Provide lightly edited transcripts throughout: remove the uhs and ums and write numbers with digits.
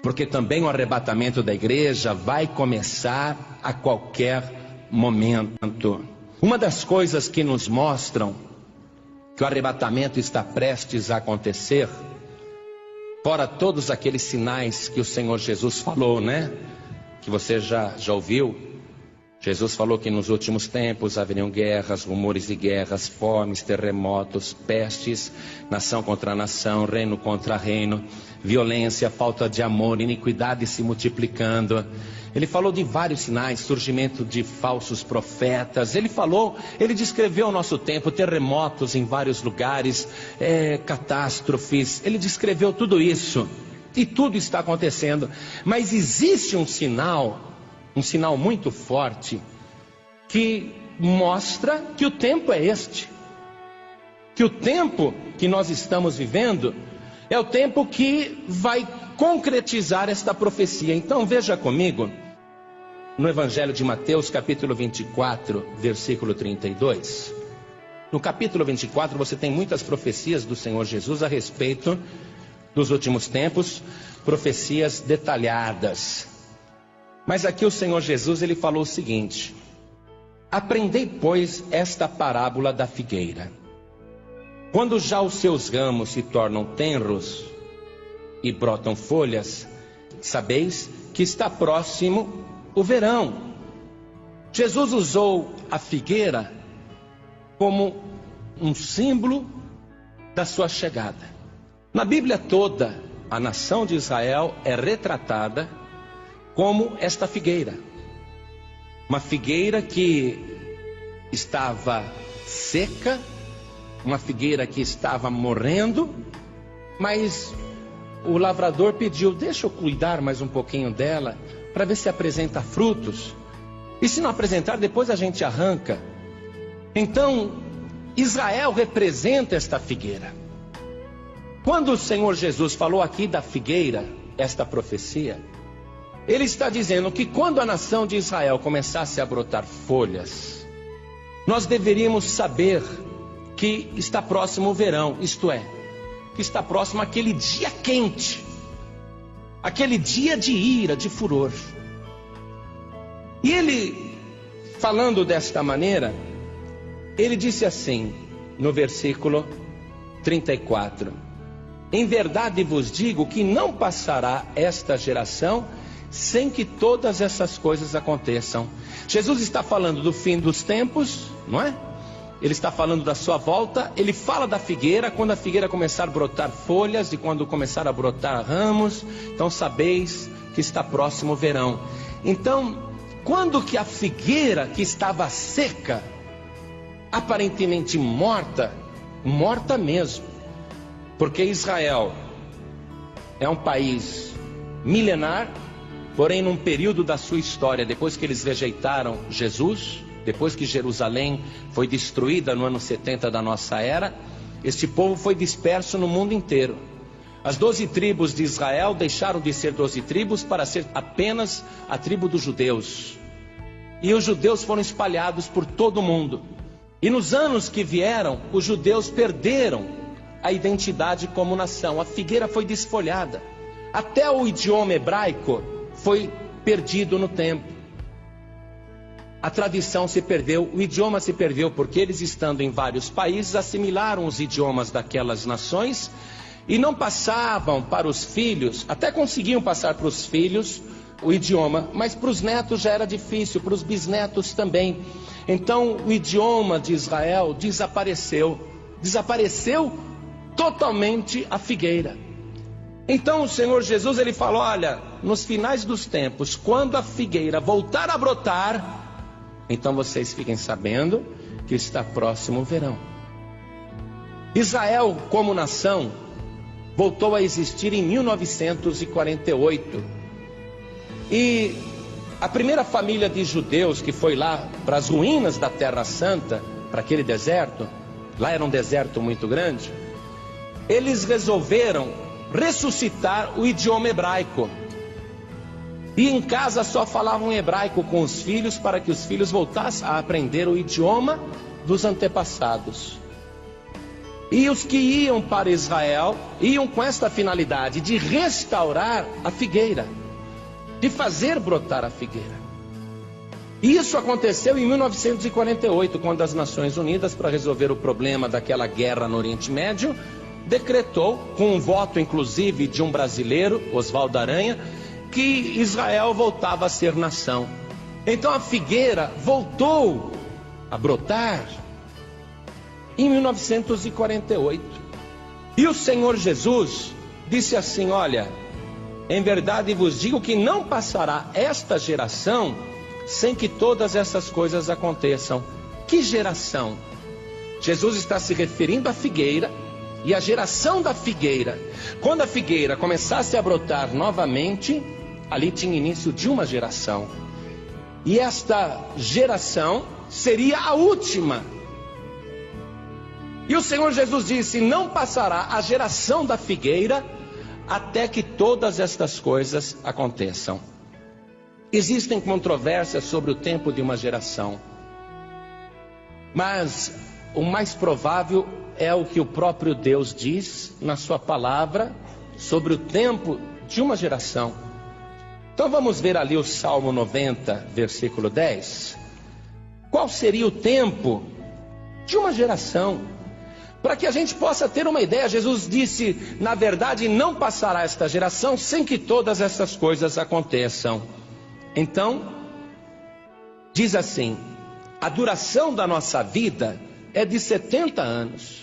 porque também o arrebatamento da igreja vai começar a qualquer momento. Uma das coisas que nos mostram que o arrebatamento está prestes a acontecer, fora todos aqueles sinais que o Senhor Jesus falou, né? Que você já ouviu. Jesus falou que nos últimos tempos haveriam guerras, rumores de guerras, fomes, terremotos, pestes, nação contra nação, reino contra reino, violência, falta de amor, iniquidade se multiplicando. Ele falou de vários sinais, surgimento de falsos profetas. Ele descreveu o nosso tempo, terremotos em vários lugares, catástrofes. Ele descreveu tudo isso e tudo está acontecendo. Mas existe um sinal muito forte, que mostra que o tempo é este, que o tempo que nós estamos vivendo é o tempo que vai concretizar esta profecia. Então veja comigo, no Evangelho de Mateus, capítulo 24, versículo 32. No capítulo 24 você tem muitas profecias do Senhor Jesus a respeito dos últimos tempos, profecias detalhadas. Mas aqui o Senhor Jesus, ele falou o seguinte: aprendei, pois, esta parábola da figueira. Quando já os seus ramos se tornam tenros e brotam folhas, sabeis que está próximo o verão. Jesus usou a figueira como um símbolo da sua chegada. Na Bíblia toda, a nação de Israel é retratada como esta figueira. Uma figueira que estava seca, uma figueira que estava morrendo, mas o lavrador pediu: deixa eu cuidar mais um pouquinho dela, para ver se apresenta frutos. E se não apresentar, depois a gente arranca. Então, Israel representa esta figueira. Quando o Senhor Jesus falou aqui da figueira, esta profecia, Ele está dizendo que quando a nação de Israel começasse a brotar folhas, nós deveríamos saber que está próximo o verão, isto é, que está próximo aquele dia quente, aquele dia de ira, de furor. E ele, falando desta maneira, ele disse assim, no versículo 34: em verdade vos digo que não passará esta geração sem que todas essas coisas aconteçam. Jesus está falando do fim dos tempos, não é? Ele está falando da sua volta. Ele fala da figueira, quando a figueira começar a brotar folhas e quando começar a brotar ramos, então sabeis que está próximo o verão. Então, quando que a figueira que estava seca, aparentemente morta mesmo, porque Israel é um país milenar, porém num período da sua história, depois que eles rejeitaram Jesus, depois que Jerusalém foi destruída no ano 70 da nossa era, este povo foi disperso no mundo inteiro. As 12 tribos de Israel deixaram de ser 12 tribos para ser apenas a tribo dos judeus. E os judeus foram espalhados por todo o mundo. E nos anos que vieram, os judeus perderam a identidade como nação. A figueira foi desfolhada. Até o idioma hebraico foi perdido no tempo. A tradição se perdeu, o idioma se perdeu, porque eles, estando em vários países, assimilaram os idiomas daquelas nações e não passavam para os filhos, até conseguiam passar para os filhos o idioma, mas para os netos já era difícil, para os bisnetos também. Então o idioma de Israel desapareceu totalmente a figueira. Então o Senhor Jesus, ele falou: olha, nos finais dos tempos, quando a figueira voltar a brotar, então vocês fiquem sabendo que está próximo o verão. Israel como nação voltou a existir em 1948. E a primeira família de judeus que foi lá para as ruínas da Terra Santa, para aquele deserto, lá era um deserto muito grande, eles resolveram ressuscitar o idioma hebraico. E em casa só falavam hebraico com os filhos, para que os filhos voltassem a aprender o idioma dos antepassados. E os que iam para Israel, iam com esta finalidade de restaurar a figueira, de fazer brotar a figueira. E isso aconteceu em 1948, quando as Nações Unidas, para resolver o problema daquela guerra no Oriente Médio, decretou, com um voto inclusive de um brasileiro, Oswaldo Aranha, que Israel voltava a ser nação. Então a figueira voltou a brotar em 1948. E o Senhor Jesus disse assim: olha, em verdade vos digo que não passará esta geração sem que todas essas coisas aconteçam. Que geração? Jesus está se referindo à figueira e à geração da figueira. Quando a figueira começasse a brotar novamente, ali tinha início de uma geração. E esta geração seria a última. E o Senhor Jesus disse: não passará a geração da figueira até que todas estas coisas aconteçam. Existem controvérsias sobre o tempo de uma geração, mas o mais provável é o que o próprio Deus diz na sua palavra sobre o tempo de uma geração. Então vamos ver ali o Salmo 90, versículo 10. Qual seria o tempo de uma geração? Para que a gente possa ter uma ideia, Jesus disse: na verdade não passará esta geração sem que todas essas coisas aconteçam. Então, diz assim: a duração da nossa vida é de 70 anos.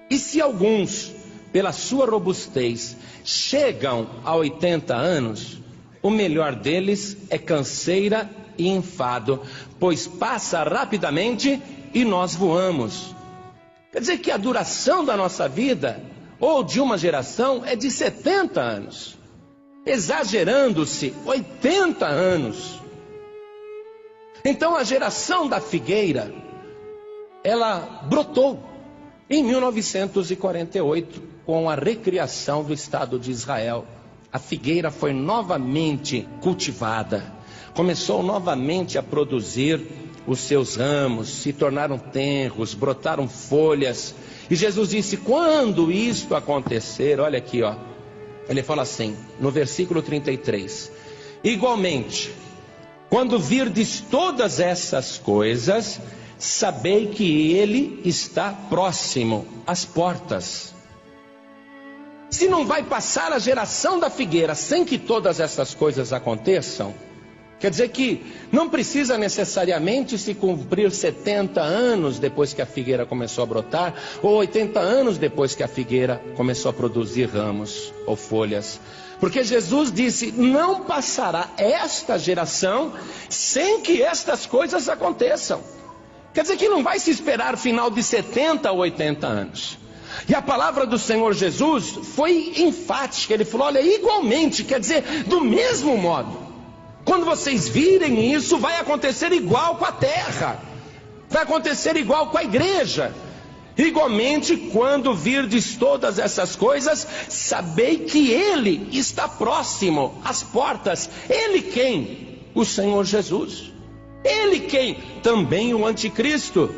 E se alguns, pela sua robustez, chegam a 80 anos, o melhor deles é canseira e enfado, pois passa rapidamente e nós voamos. Quer dizer que a duração da nossa vida, ou de uma geração, é de 70 anos. Exagerando-se, 80 anos. Então a geração da figueira, ela brotou em 1948, com a recriação do Estado de Israel. A figueira foi novamente cultivada, começou novamente a produzir os seus ramos, se tornaram tenros, brotaram folhas. E Jesus disse: quando isto acontecer, olha aqui, ó, ele fala assim, no versículo 33, igualmente, quando virdes todas essas coisas, sabei que ele está próximo às portas. Se não vai passar a geração da figueira sem que todas essas coisas aconteçam, quer dizer que não precisa necessariamente se cumprir 70 anos depois que a figueira começou a brotar, ou 80 anos depois que a figueira começou a produzir ramos ou folhas. Porque Jesus disse: não passará esta geração sem que estas coisas aconteçam. Quer dizer que não vai se esperar final de 70 ou 80 anos. E a palavra do Senhor Jesus foi enfática. Ele falou: olha, igualmente, quer dizer, do mesmo modo. Quando vocês virem isso, vai acontecer igual com a terra, vai acontecer igual com a igreja. Igualmente, quando virdes todas essas coisas, sabei que ele está próximo às portas. Ele quem? O Senhor Jesus. Ele quem? Também o anticristo.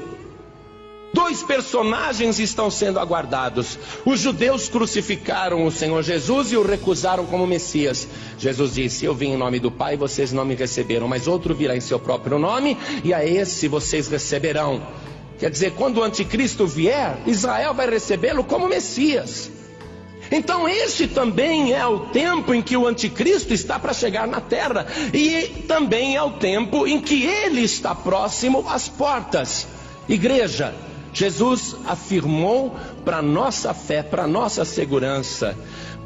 Dois personagens estão sendo aguardados. Os judeus crucificaram o Senhor Jesus e o recusaram como Messias. Jesus disse: eu vim em nome do Pai, vocês não me receberam, mas outro virá em seu próprio nome, e a esse vocês receberão. Quer dizer, quando o anticristo vier, Israel vai recebê-lo como Messias. Então este também é o tempo em que o anticristo está para chegar na terra, e também é o tempo em que ele está próximo às portas. Igreja, Jesus afirmou para nossa fé, para nossa segurança.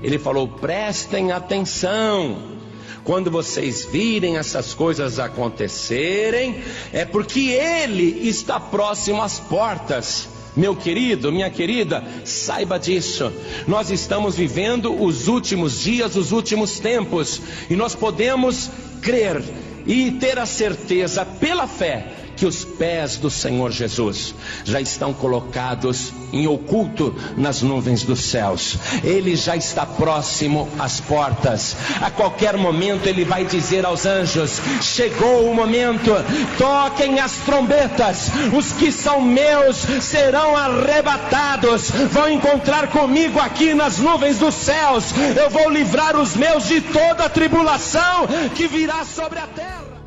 Ele falou: prestem atenção. Quando vocês virem essas coisas acontecerem, é porque ele está próximo às portas. Meu querido, minha querida, saiba disso. Nós estamos vivendo os últimos dias, os últimos tempos, e nós podemos crer e ter a certeza pela fé que os pés do Senhor Jesus já estão colocados em oculto nas nuvens dos céus. Ele já está próximo às portas. A qualquer momento ele vai dizer aos anjos: chegou o momento, toquem as trombetas, os que são meus serão arrebatados, vão encontrar comigo aqui nas nuvens dos céus. Eu vou livrar os meus de toda a tribulação que virá sobre a terra.